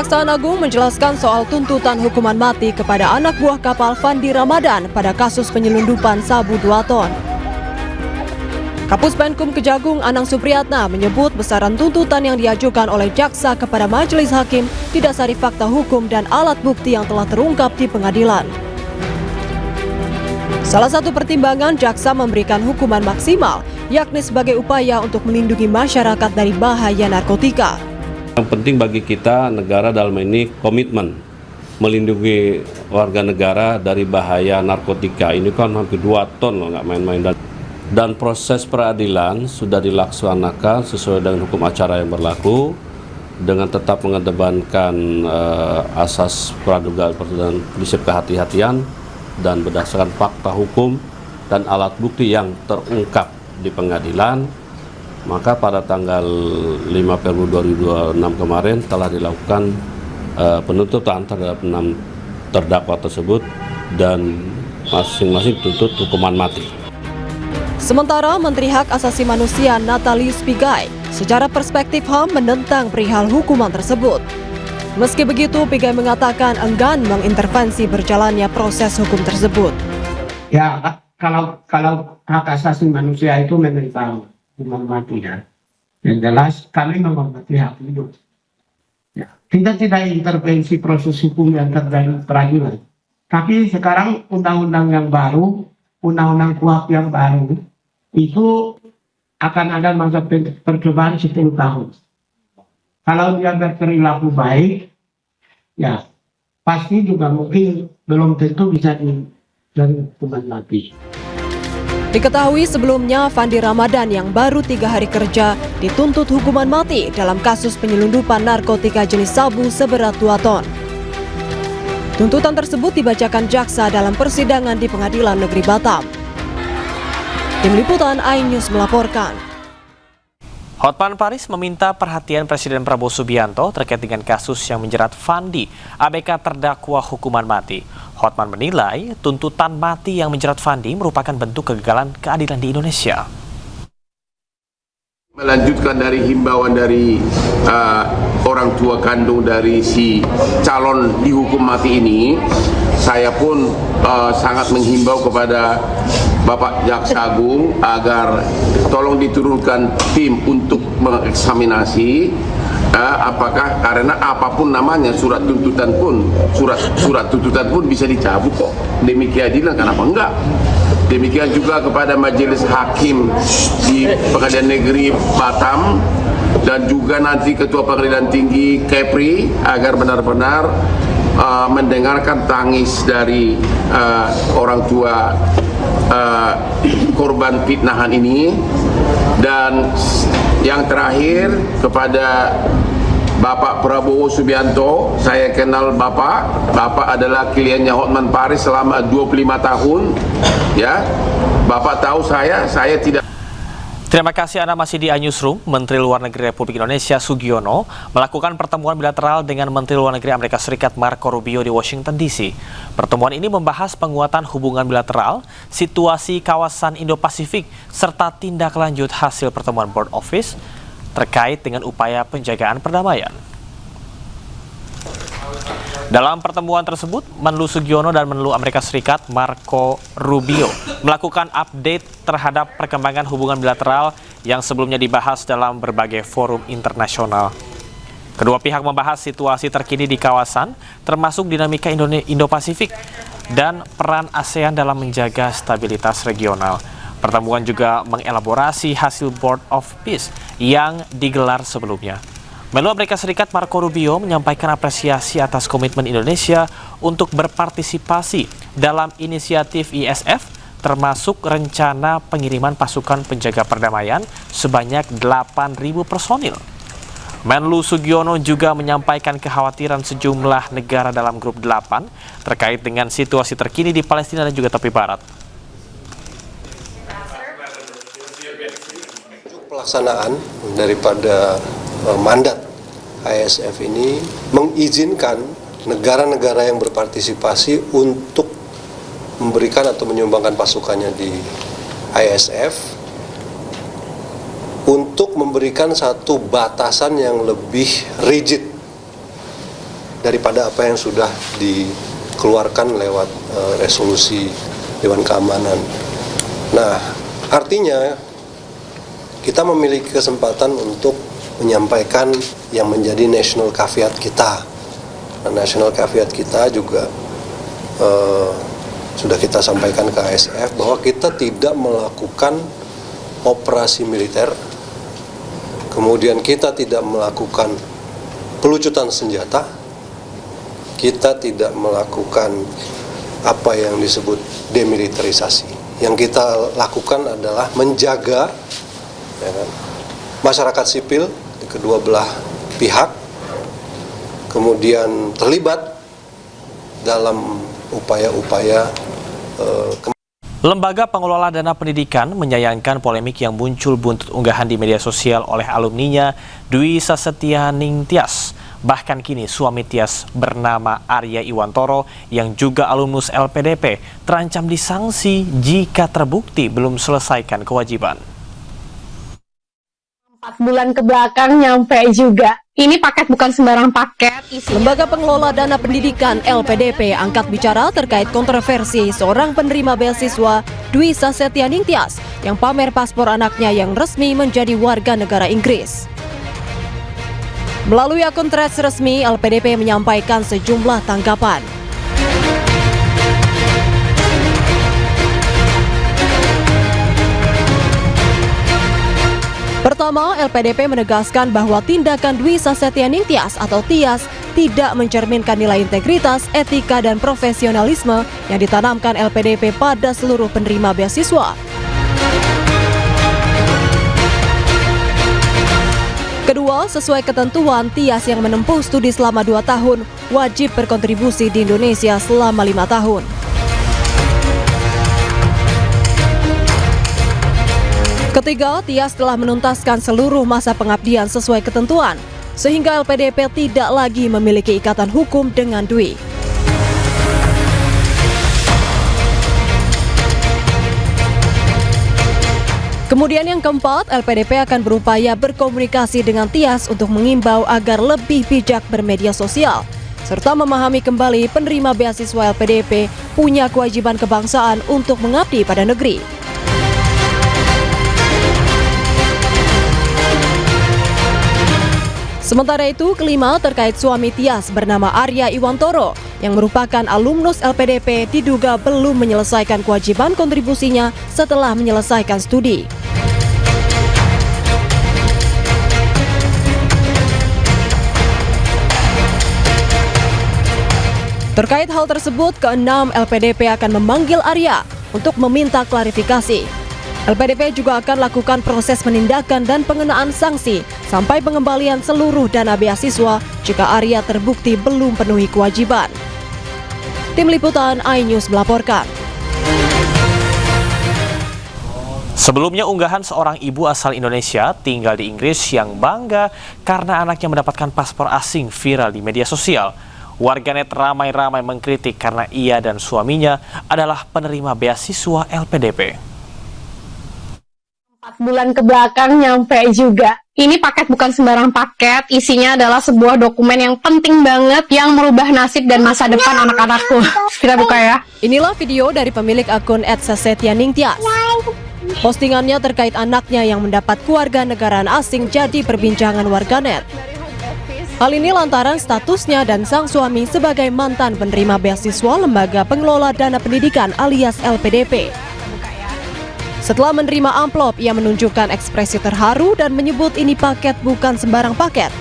Kejaksaan Agung menjelaskan soal tuntutan hukuman mati kepada anak buah kapal Fandi Ramadan pada kasus penyelundupan sabu 2 ton. Kapus Penkum Kejagung Anang Supriyatna menyebut besaran tuntutan yang diajukan oleh jaksa kepada majelis hakim didasari fakta hukum dan alat bukti yang telah terungkap di pengadilan. Salah satu pertimbangan jaksa memberikan hukuman maksimal, yakni sebagai upaya untuk melindungi masyarakat dari bahaya narkotika. Yang penting bagi kita, negara dalam ini komitmen melindungi warga negara dari bahaya narkotika. Ini kan hampir 2 ton loh, nggak main-main. Dan proses peradilan sudah dilaksanakan sesuai dengan hukum acara yang berlaku, dengan tetap mengedepankan asas praduga dan prinsip kehati-hatian, dan berdasarkan fakta hukum dan alat bukti yang terungkap di pengadilan. Maka pada tanggal 5 Februari 2026 kemarin telah dilakukan penuntutan terhadap 6 terdakwa tersebut dan masing-masing dituntut hukuman mati. Sementara Menteri Hak Asasi Manusia Natalius Pigai secara perspektif HAM menentang perihal hukuman tersebut. Meski begitu, Pigai mengatakan enggan mengintervensi berjalannya proses hukum tersebut. Ya, kalau hak asasi manusia itu menentang hukuman mati, ya. Yang jelas kami menghormati hak hidup. Ya. Kita tidak intervensi proses hukum yang terjadi peradilan. Tapi sekarang undang-undang yang baru, undang-undang KUHP yang baru, itu akan ada masa percobaan 10 tahun. Kalau dia berperilaku baik, ya pasti juga mungkin belum tentu bisa dari hukuman mati. Diketahui sebelumnya Fandi Ramadan yang baru 3 hari kerja dituntut hukuman mati dalam kasus penyelundupan narkotika jenis sabu seberat 2 ton. Tuntutan tersebut dibacakan jaksa dalam persidangan di Pengadilan Negeri Batam. Tim Liputan iNews melaporkan. Hotman Paris meminta perhatian Presiden Prabowo Subianto terkait dengan kasus yang menjerat Fandi, ABK terdakwa hukuman mati. Hotman menilai tuntutan mati yang menjerat Fandi merupakan bentuk kegagalan keadilan di Indonesia. Melanjutkan dari himbauan dari orang tua kandung dari si calon dihukum mati ini, saya pun sangat menghimbau kepada Bapak Jaksa Agung agar tolong diturunkan tim untuk mengeksaminasi apakah, karena apapun namanya surat tuntutan pun bisa dicabut kok demi keadilan, kenapa enggak? Demikian juga kepada majelis hakim di Pengadilan Negeri Batam dan juga nanti Ketua Pengadilan Tinggi Kepri agar benar-benar mendengarkan tangis dari orang tua korban fitnahan ini. Dan yang terakhir kepada Bapak Prabowo Subianto, saya kenal Bapak adalah kliennya Hotman Paris selama 25 tahun, ya. Bapak tahu saya tidak. Terima kasih, Anda masih di iNewsroom. Menteri Luar Negeri Republik Indonesia Sugiono melakukan pertemuan bilateral dengan Menteri Luar Negeri Amerika Serikat Marco Rubio di Washington DC. Pertemuan ini membahas penguatan hubungan bilateral, situasi kawasan Indo-Pasifik, serta tindak lanjut hasil pertemuan Board Office terkait dengan upaya penjagaan perdamaian. Dalam pertemuan tersebut, Menlu Sugiono dan Menlu Amerika Serikat Marco Rubio melakukan update terhadap perkembangan hubungan bilateral yang sebelumnya dibahas dalam berbagai forum internasional. Kedua pihak membahas situasi terkini di kawasan, termasuk dinamika Indo-Pasifik dan peran ASEAN dalam menjaga stabilitas regional. Pertemuan juga mengelaborasi hasil Board of Peace yang digelar sebelumnya. Menlu Amerika Serikat Marco Rubio menyampaikan apresiasi atas komitmen Indonesia untuk berpartisipasi dalam inisiatif ISF, termasuk rencana pengiriman pasukan penjaga perdamaian sebanyak 8.000 personil. Menlu Sugiono juga menyampaikan kekhawatiran sejumlah negara dalam grup 8 terkait dengan situasi terkini di Palestina dan juga tepi barat. Pelaksanaan daripada mandat ISF ini mengizinkan negara-negara yang berpartisipasi untuk memberikan atau menyumbangkan pasukannya di ISF untuk memberikan satu batasan yang lebih rigid daripada apa yang sudah dikeluarkan lewat resolusi Dewan Keamanan. Nah, artinya kita memiliki kesempatan untuk menyampaikan yang menjadi national caveat kita. Nah, national caveat kita juga sudah kita sampaikan ke ASF bahwa kita tidak melakukan operasi militer, kemudian kita tidak melakukan pelucutan senjata, kita tidak melakukan apa yang disebut demilitarisasi. Yang kita lakukan adalah menjaga masyarakat sipil di kedua belah pihak, kemudian terlibat dalam upaya-upaya Lembaga Pengelola Dana Pendidikan menyayangkan polemik yang muncul buntut unggahan di media sosial oleh alumninya Dwi Sasetyaning Tias. Bahkan kini suami Tias bernama Arya Iwantoro yang juga alumnus LPDP terancam disanksi jika terbukti belum selesaikan kewajiban. 4 bulan ke belakang nyampe juga. Ini paket bukan sembarang paket. Lembaga Pengelola Dana Pendidikan LPDP angkat bicara terkait kontroversi seorang penerima beasiswa Dwi Sasetyaning Tias yang pamer paspor anaknya yang resmi menjadi warga negara Inggris. Melalui akun Threads resmi, LPDP menyampaikan sejumlah tanggapan. Pertama, LPDP menegaskan bahwa tindakan Dwi Sasetyaning Tias atau Tias tidak mencerminkan nilai integritas, etika, dan profesionalisme yang ditanamkan LPDP pada seluruh penerima beasiswa. Kedua, sesuai ketentuan, Tias yang menempuh studi selama 2 tahun wajib berkontribusi di Indonesia selama 5 tahun. Ketiga, Tias telah menuntaskan seluruh masa pengabdian sesuai ketentuan, sehingga LPDP tidak lagi memiliki ikatan hukum dengan Dwi. Kemudian yang keempat, LPDP akan berupaya berkomunikasi dengan Tias untuk mengimbau agar lebih bijak bermedia sosial, serta memahami kembali penerima beasiswa LPDP punya kewajiban kebangsaan untuk mengabdi pada negeri. Sementara itu, kelima terkait suami Tias bernama Arya Iwantoro yang merupakan alumnus LPDP diduga belum menyelesaikan kewajiban kontribusinya setelah menyelesaikan studi. Terkait hal tersebut, keenam LPDP akan memanggil Arya untuk meminta klarifikasi. LPDP juga akan lakukan proses penindakan dan pengenaan sanksi sampai pengembalian seluruh dana beasiswa jika Arya terbukti belum penuhi kewajiban. Tim Liputan iNews melaporkan. Sebelumnya unggahan seorang ibu asal Indonesia tinggal di Inggris yang bangga karena anaknya mendapatkan paspor asing viral di media sosial. Warganet ramai-ramai mengkritik karena ia dan suaminya adalah penerima beasiswa LPDP. 4 bulan ke belakang nyampe juga. Ini paket bukan sembarang paket, isinya adalah sebuah dokumen yang penting banget yang merubah nasib dan masa depan anak-anakku. Kita buka ya. Inilah video dari pemilik akun @Sasetyaning Tias. Postingannya terkait anaknya yang mendapat kewarganegaraan asing jadi perbincangan warganet. Hal ini lantaran statusnya dan sang suami sebagai mantan penerima beasiswa Lembaga Pengelola Dana Pendidikan alias LPDP. Setelah menerima amplop, ia menunjukkan ekspresi terharu dan menyebut ini paket bukan sembarang paket.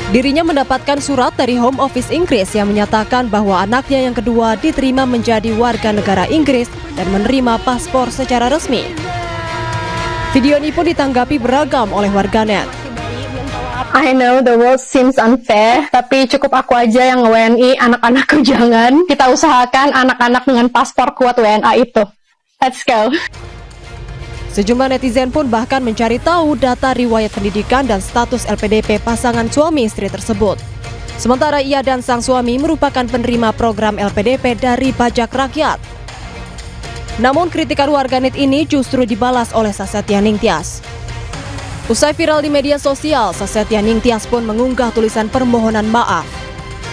Dirinya mendapatkan surat dari Home Office Inggris yang menyatakan bahwa anaknya yang kedua diterima menjadi warga negara Inggris dan menerima paspor secara resmi. Video ini pun ditanggapi beragam oleh warganet. I know the world seems unfair, tapi cukup aku aja yang WNI, anak-anakku jangan. Kita usahakan anak-anak dengan paspor kuat WNA itu. Let's go. Sejumlah netizen pun bahkan mencari tahu data riwayat pendidikan dan status LPDP pasangan suami istri tersebut. Sementara ia dan sang suami merupakan penerima program LPDP dari pajak rakyat. Namun kritikan warganet ini justru dibalas oleh Sasetyaning Tias. Usai viral di media sosial, Sasetyaning Tias pun mengunggah tulisan permohonan maaf.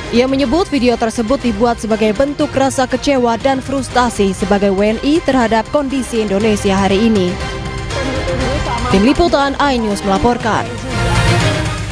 Ia menyebut video tersebut dibuat sebagai bentuk rasa kecewa dan frustasi sebagai WNI terhadap kondisi Indonesia hari ini. Tim Liputan iNews melaporkan.